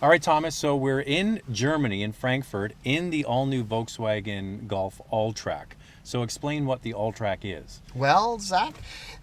All right, Thomas, so we're in Germany, in Frankfurt, in the all-new Volkswagen Golf Alltrack. So explain what the Alltrack is. Well, Zach,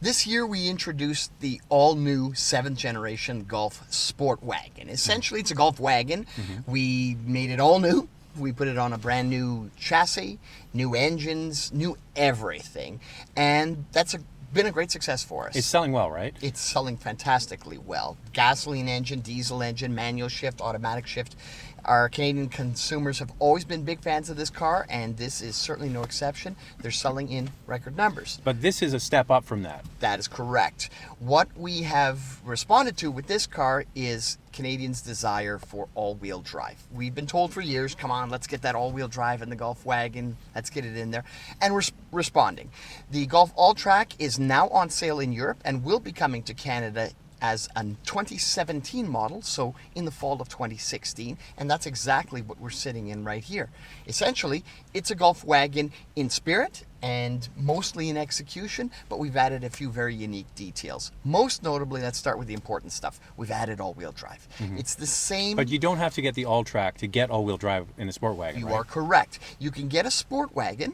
this year we introduced the all-new 7th generation Golf Sport Wagon. Essentially, it's a Golf wagon. We made it all new. We put it on a brand new chassis, new engines, new everything. And that's been a great success for us. It's selling well, right? It's selling fantastically well. Gasoline engine, diesel engine, manual shift, automatic shift. Our Canadian consumers have always been big fans of this car, and this is certainly no exception. They're selling in record numbers. But this is a step up from that. That is correct. What we have responded to with this car is Canadians' desire for all-wheel drive. We've been told for years, come on, let's get that all-wheel drive in the Golf wagon. Let's get it in there. And we're responding. The Golf Alltrack is now on sale in Europe and will be coming to Canada as a 2017 model, so in the fall of 2016, and that's exactly what we're sitting in right here. Essentially, it's a Golf wagon in spirit and mostly in execution, but we've added a few very unique details. Most notably, let's start with the important stuff. We've added all-wheel drive. It's the same... But you don't have to get the Alltrack to get all-wheel drive in a sport wagon, You right? are correct. You can get a sport wagon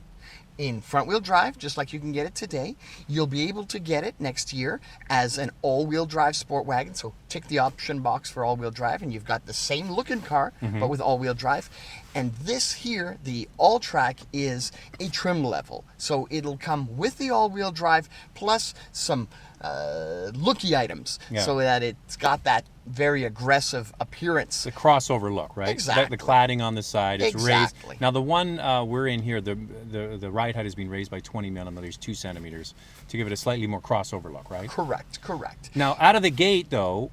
in front-wheel drive, just like you can get it today. You'll be able to get it next year as an all-wheel drive sport wagon. So tick the option box for all-wheel drive, and you've got the same looking car, but with all-wheel drive. And this here, the Alltrack, is a trim level. So it'll come with the all-wheel drive plus some looky items, so that it's got that very aggressive appearance. The crossover look, right? Exactly. The cladding on the side, it's Exactly. raised. Now the one we're in here, the ride height has been raised by 20 millimeters, 2 centimeters, to give it a slightly more crossover look, right? Correct. Now out of the gate though,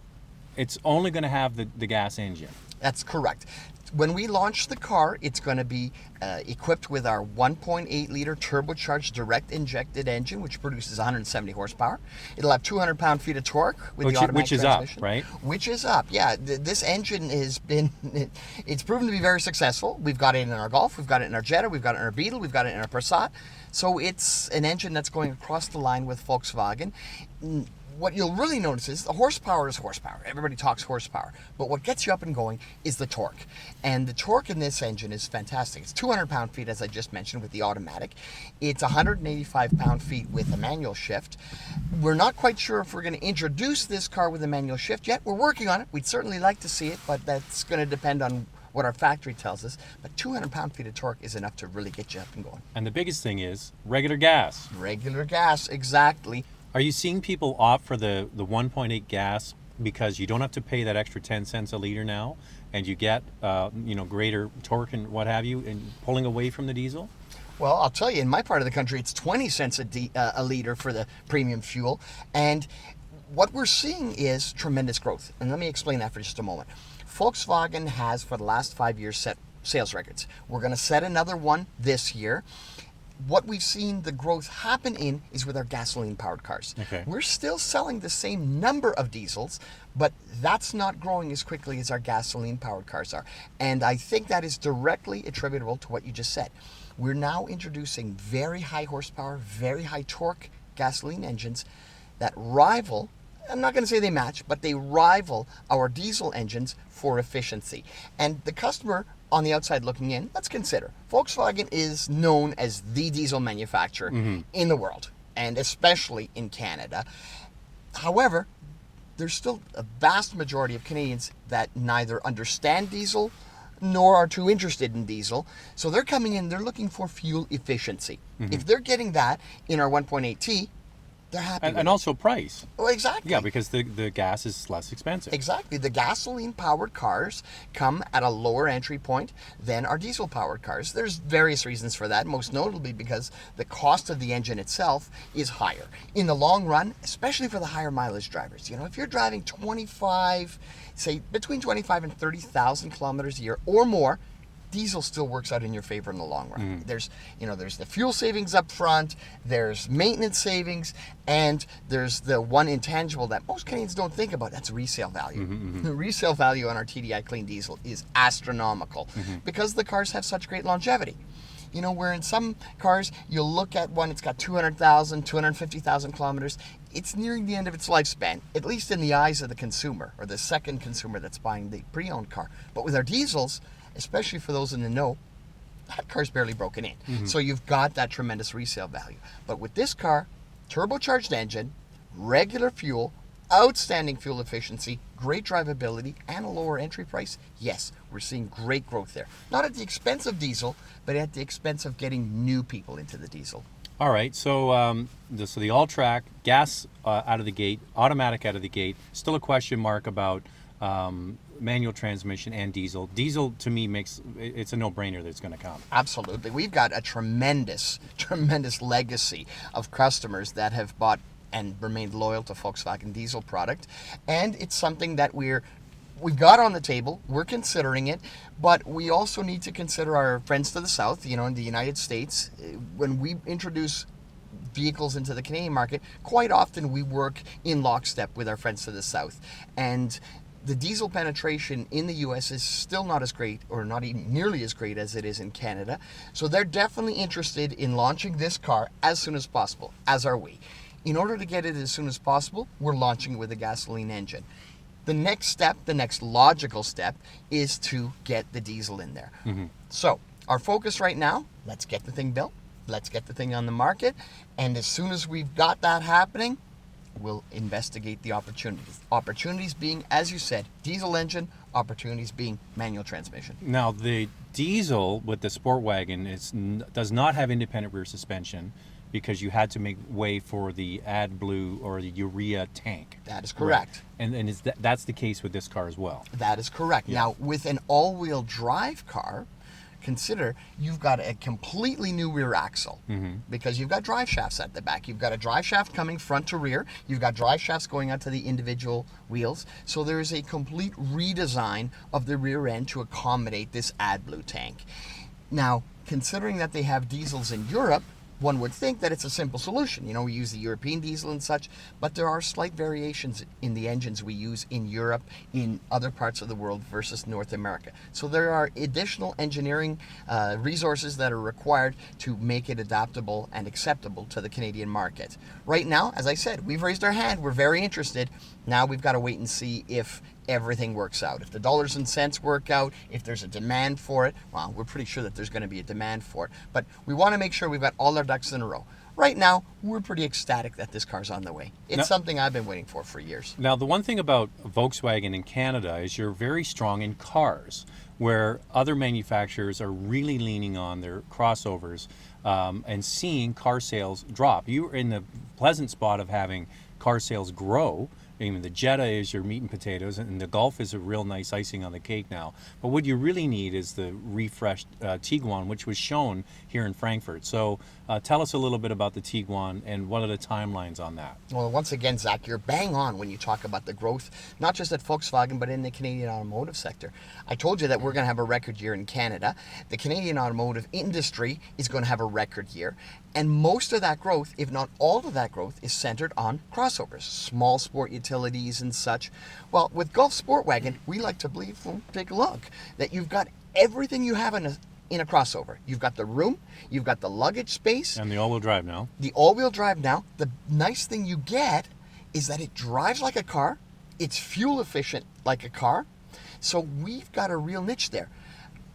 it's only going to have the gas engine. That's correct. When we launch the car, it's going to be equipped with our 1.8 liter turbocharged direct injected engine, which produces 170 horsepower. It'll have 200 pound-feet of torque with the automatic which is transmission. up, right? Which is up, yeah. This engine has been, it's proven to be very successful. We've got it in our Golf, we've got it in our Jetta, we've got it in our Beetle, we've got it in our Passat. So it's an engine that's going across the line with Volkswagen. What you'll really notice is the horsepower is horsepower. Everybody talks horsepower. But what gets you up and going is the torque. And the torque in this engine is fantastic. It's 200 pound-feet, as I just mentioned, with the automatic. It's 185 pound-feet with a manual shift. We're not quite sure if we're going to introduce this car with a manual shift yet. We're working on it. We'd certainly like to see it, but that's going to depend on what our factory tells us. But 200 pound-feet of torque is enough to really get you up and going. And the biggest thing is regular gas. Regular gas, exactly. Are you seeing people opt for the 1.8 gas because you don't have to pay that extra 10 cents a liter now, and you get greater torque and what have you, and pulling away from the diesel? Well, I'll tell you, in my part of the country, it's 20 cents a liter for the premium fuel, and what we're seeing is tremendous growth. And let me explain that for just a moment. Volkswagen has, for the last 5 years, set sales records. We're going to set another one this year. What we've seen the growth happen in is with our gasoline-powered cars. Okay. We're still selling the same number of diesels, but that's not growing as quickly as our gasoline-powered cars are. And I think that is directly attributable to what you just said. We're now introducing very high horsepower, very high torque gasoline engines that rival, I'm not going to say they match, but they rival our diesel engines for efficiency. And the customer on the outside looking in, let's consider, Volkswagen is known as the diesel manufacturer in the world, and especially in Canada. However, there's still a vast majority of Canadians that neither understand diesel nor are too interested in diesel. So they're coming in, they're looking for fuel efficiency. If they're getting that in our 1.8T, they're happy with And it. also price. Well, exactly. Yeah, because the gas is less expensive. Exactly. The gasoline-powered cars come at a lower entry point than our diesel-powered cars. There's various reasons for that, most notably because the cost of the engine itself is higher. In the long run, especially for the higher mileage drivers, if you're driving 25, say between 25 and 30,000 kilometers a year or more, diesel still works out in your favor in the long run. There's the fuel savings up front, there's maintenance savings, and there's the one intangible that most Canadians don't think about. That's resale value. The resale value on our TDI clean diesel is astronomical because the cars have such great longevity. Where in some cars, you'll look at one, it's got 200,000, 250,000 kilometers. it's nearing the end of its lifespan, at least in the eyes of the consumer, or the second consumer that's buying the pre-owned car. But with our diesels, especially for those in the know, that car's barely broken in. So you've got that tremendous resale value. But with this car, turbocharged engine, regular fuel, outstanding fuel efficiency, great drivability, and a lower entry price, yes, we're seeing great growth there. Not at the expense of diesel, but at the expense of getting new people into the diesel. All right, so the Alltrack, gas out of the gate, automatic out of the gate. Still a question mark about manual transmission and diesel. Diesel, to me, it's a no-brainer that it's going to come. Absolutely. We've got a tremendous legacy of customers that have bought and remained loyal to Volkswagen diesel product. And it's something that we've got on the table. We're considering it, but we also need to consider our friends to the south, in the United States. When we introduce vehicles into the Canadian market, quite often we work in lockstep with our friends to the south. And the diesel penetration in the US is still not as great, or not even nearly as great as it is in Canada. So they're definitely interested in launching this car as soon as possible, as are we. In order to get it as soon as possible, we're launching with a gasoline engine. The next step, the next logical step, is to get the diesel in there. So our focus right now, let's get the thing built, let's get the thing on the market, and as soon as we've got that happening, we'll investigate the opportunities. Opportunities being, as you said, diesel engine, opportunities being manual transmission. Now, the diesel with the Sport Wagon does not have independent rear suspension, because you had to make way for the AdBlue or the urea tank. That is correct. Right. And that's the case with this car as well. That is correct. Yeah. Now, with an all-wheel drive car, consider you've got a completely new rear axle, because you've got drive shafts at the back. You've got a drive shaft coming front to rear. You've got drive shafts going out to the individual wheels. So there is a complete redesign of the rear end to accommodate this AdBlue tank. Now, considering that they have diesels in Europe, one would think that it's a simple solution. We use the European diesel and such, but there are slight variations in the engines we use in Europe, in other parts of the world versus North America. So there are additional engineering resources that are required to make it adaptable and acceptable to the Canadian market. Right now, as I said, we've raised our hand. We're very interested. Now we've got to wait and see if everything works out. If the dollars and cents work out, if there's a demand for it, well, we're pretty sure that there's going to be a demand for it. But we want to make sure we've got all our ducks in a row. Right now, we're pretty ecstatic that this car's on the way. It's something I've been waiting for years. Now, the one thing about Volkswagen in Canada is you're very strong in cars, where other manufacturers are really leaning on their crossovers and seeing car sales drop. You're in the pleasant spot of having car sales grow. I mean, the Jetta is your meat and potatoes, and the Golf is a real nice icing on the cake now. But what you really need is the refreshed Tiguan, which was shown here in Frankfurt. So tell us a little bit about the Tiguan and what are the timelines on that? Well, once again, Zach, you're bang on when you talk about the growth, not just at Volkswagen, but in the Canadian automotive sector. I told you that we're going to have a record year in Canada. The Canadian automotive industry is going to have a record year. And most of that growth, if not all of that growth, is centered on crossovers, small sport utilities and such. Well, with Golf Sport Wagon, we like to believe, well, take a look, that you've got everything you have in a crossover. You've got the room, you've got the luggage space. And the all-wheel drive now. The all-wheel drive now. The nice thing you get is that it drives like a car. It's fuel efficient like a car. So we've got a real niche there.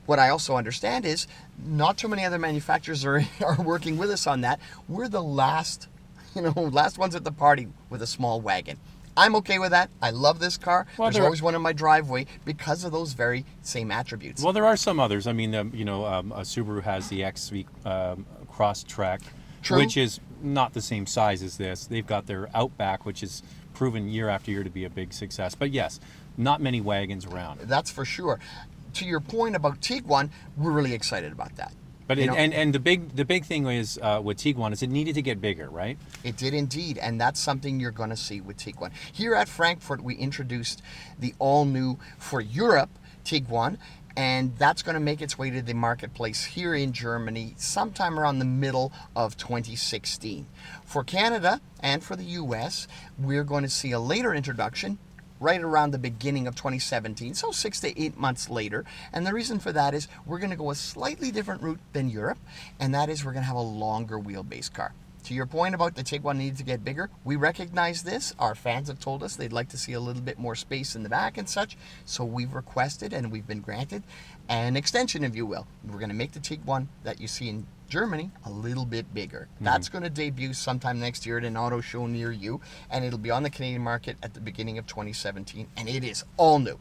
What I also understand is not too many other manufacturers are working with us on that. We're the last ones at the party with a small wagon. I'm okay with that. I love this car. Well, there's always one in my driveway because of those very same attributes. Well, there are some others. I mean, Subaru has the XV Crosstrek, which is not the same size as this. They've got their Outback, which is proven year after year to be a big success. But yes, not many wagons around. That's for sure. To your point about Tiguan, we're really excited about that. But and the big thing is with Tiguan is it needed to get bigger, right? It did indeed, and that's something you're going to see with Tiguan. Here at Frankfurt, we introduced the all-new for Europe Tiguan, and that's going to make its way to the marketplace here in Germany sometime around the middle of 2016. For Canada and for the US, we're going to see a later introduction right around the beginning of 2017, so 6 to 8 months later. And the reason for that is we're going to go a slightly different route than Europe, and that is we're going to have a longer wheelbase car. to your point about the Tiguan needing to get bigger, we recognize this. Our fans have told us they'd like to see a little bit more space in the back and such. So we've requested and we've been granted an extension, if you will. We're going to make the Tiguan that you see in Germany a little bit bigger. That's going to debut sometime next year at an auto show near you, and it'll be on the Canadian market at the beginning of 2017, and it is all new.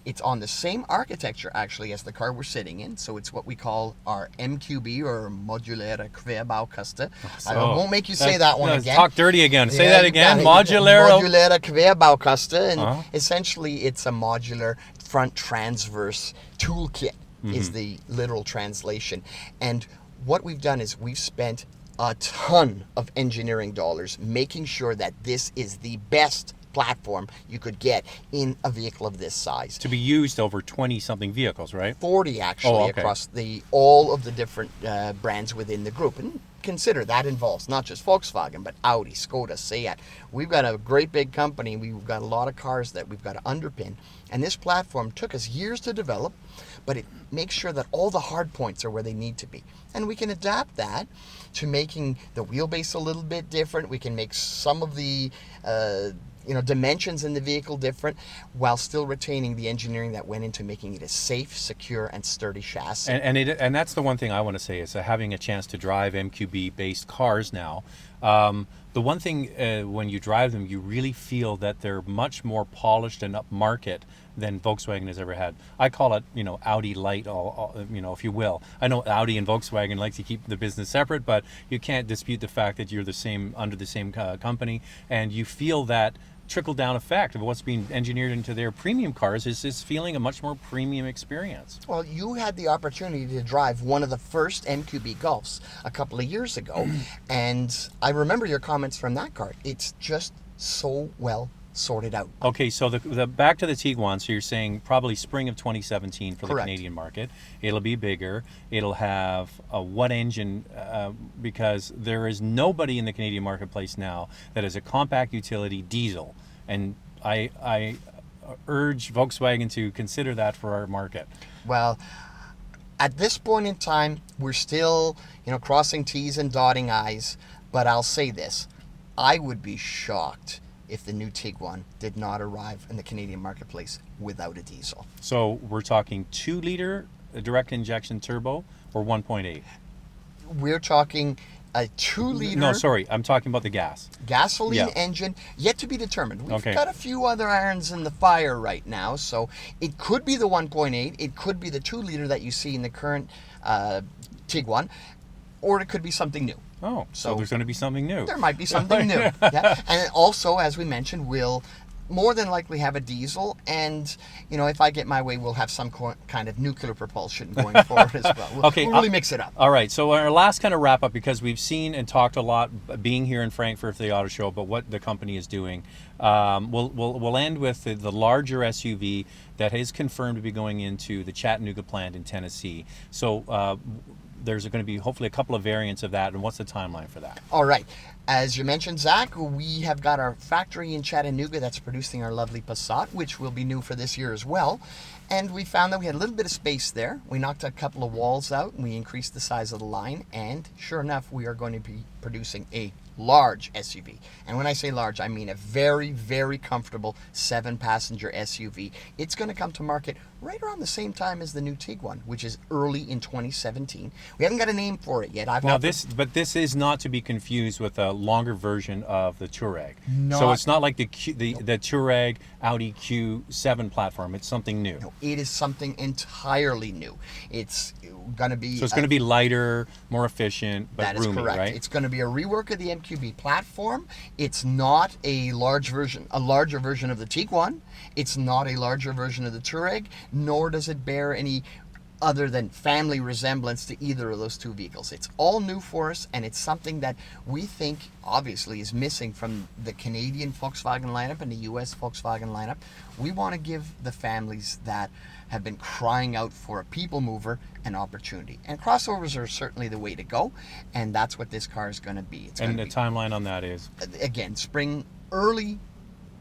It's on the same architecture, actually, as the car we're sitting in, so it's what we call our MQB, or Moduläre Querbaukasten. I won't make you say that one again. Talk dirty again. Say Yeah, that you again. got it. Moduläre Querbaukasten, and essentially it's a modular front transverse toolkit is the literal translation. And what we've done is we've spent a ton of engineering dollars making sure that this is the best platform you could get in a vehicle of this size. to be used over 20-something vehicles, right? 40 actually across all of the different brands within the group. And consider that involves not just Volkswagen, but Audi, Skoda, Seat. We've got a great big company. We've got a lot of cars that we've got to underpin. And this platform took us years to develop, but it makes sure that all the hard points are where they need to be. And we can adapt that to making the wheelbase a little bit different. We can make some of the dimensions in the vehicle different, while still retaining the engineering that went into making it a safe, secure, and sturdy chassis. And that's the one thing I want to say is having a chance to drive MQB-based cars now. The one thing when you drive them, you really feel that they're much more polished and upmarket than Volkswagen has ever had. I call it, Audi light, if you will. I know Audi and Volkswagen like to keep the business separate, but you can't dispute the fact that you're under the same company, and you feel that trickle-down effect of what's being engineered into their premium cars is feeling a much more premium experience. Well, you had the opportunity to drive one of the first MQB Golfs a couple of years ago, and I remember your comments from that car. It's just so well sorted out. Okay, so the back to the Tiguan, so you're saying probably spring of 2017 for the Canadian market. It'll be bigger. It'll have a what engine, because there is nobody in the Canadian marketplace now that is a compact utility diesel. And I urge Volkswagen to consider that for our market. Well, at this point in time, we're still, crossing T's and dotting I's, but I'll say this. I would be shocked if the new Tiguan did not arrive in the Canadian marketplace without a diesel. So we're talking 2-liter direct injection turbo or 1.8? We're talking a 2-liter... No, sorry, I'm talking about the gas. Gasoline engine, yet to be determined. We've got a few other irons in the fire right now, so it could be the 1.8, it could be the 2-liter that you see in the current Tiguan, or it could be something new. Oh, so there's going to be something new. There might be something new. Yeah. And also, as we mentioned, we'll more than likely have a diesel, and if I get my way, we'll have some kind of nuclear propulsion going forward as well. We'll really mix it up. All right, so our last kind of wrap up, because we've seen and talked a lot being here in Frankfurt for the auto show about what the company is doing. We'll end with the larger SUV that is confirmed to be going into the Chattanooga plant in Tennessee. So there's going to be hopefully a couple of variants of that, and what's the timeline for that? All right. As you mentioned, Zach, we have got our factory in Chattanooga that's producing our lovely Passat, which will be new for this year as well. And we found that we had a little bit of space there. We knocked a couple of walls out, and we increased the size of the line. And sure enough, we are going to be producing a large SUV. And when I say large, I mean a very, very comfortable 7-passenger SUV. It's going to come to market right around the same time as the new Tiguan, which is early in 2017. We haven't got a name for it yet. This is not to be confused with a longer version of the Touareg. So it's not like the Touareg Audi Q7 platform. It's something new. No, it is something entirely new. It's going to be... So it's going to be lighter, more efficient, but roomy, correct. Right? It's going to be a rework of the MQB platform. It's not a larger version of the Tiguan. It's not a larger version of the Touareg, nor does it bear any other than family resemblance to either of those two vehicles. It's all new for us, and it's something that we think obviously is missing from the Canadian Volkswagen lineup and the US Volkswagen lineup. We want to give the families that have been crying out for a people mover an opportunity. And crossovers are certainly the way to go, and that's what this car is going to be. And the timeline on that is? Again, early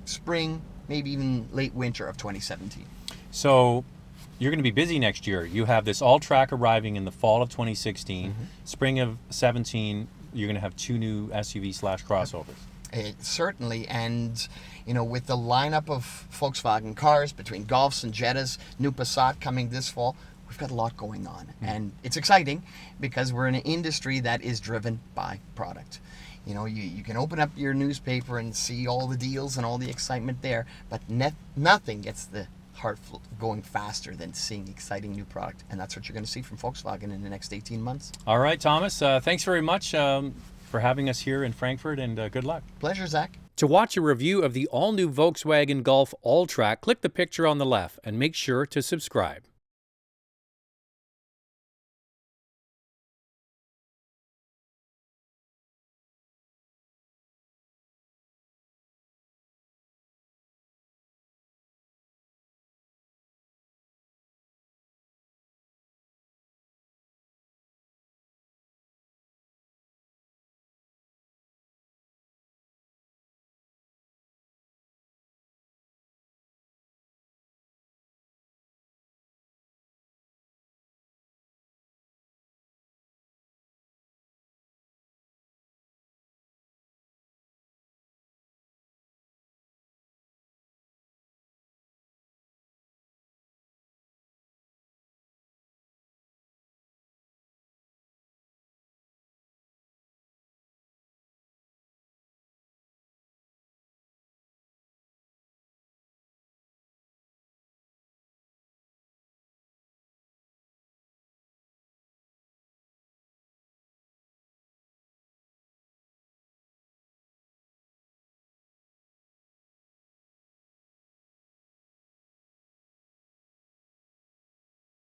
spring, maybe even late winter of 2017. So you're going to be busy next year. You have this Alltrack arriving in the fall of 2016, spring of 17, you're going to have 2 new SUV/crossovers. Certainly, and with the lineup of Volkswagen cars between Golfs and Jettas, new Passat coming this fall, we've got a lot going on, and it's exciting because we're in an industry that is driven by product. You can open up your newspaper and see all the deals and all the excitement there, but nothing gets the heart going faster than seeing exciting new product, and that's what you're going to see from Volkswagen in the next 18 months. All right, Thomas, thanks very much for having us here in Frankfurt, and good luck. Pleasure, Zach. To watch a review of the all-new Volkswagen Golf Alltrack, click the picture on the left and make sure to subscribe.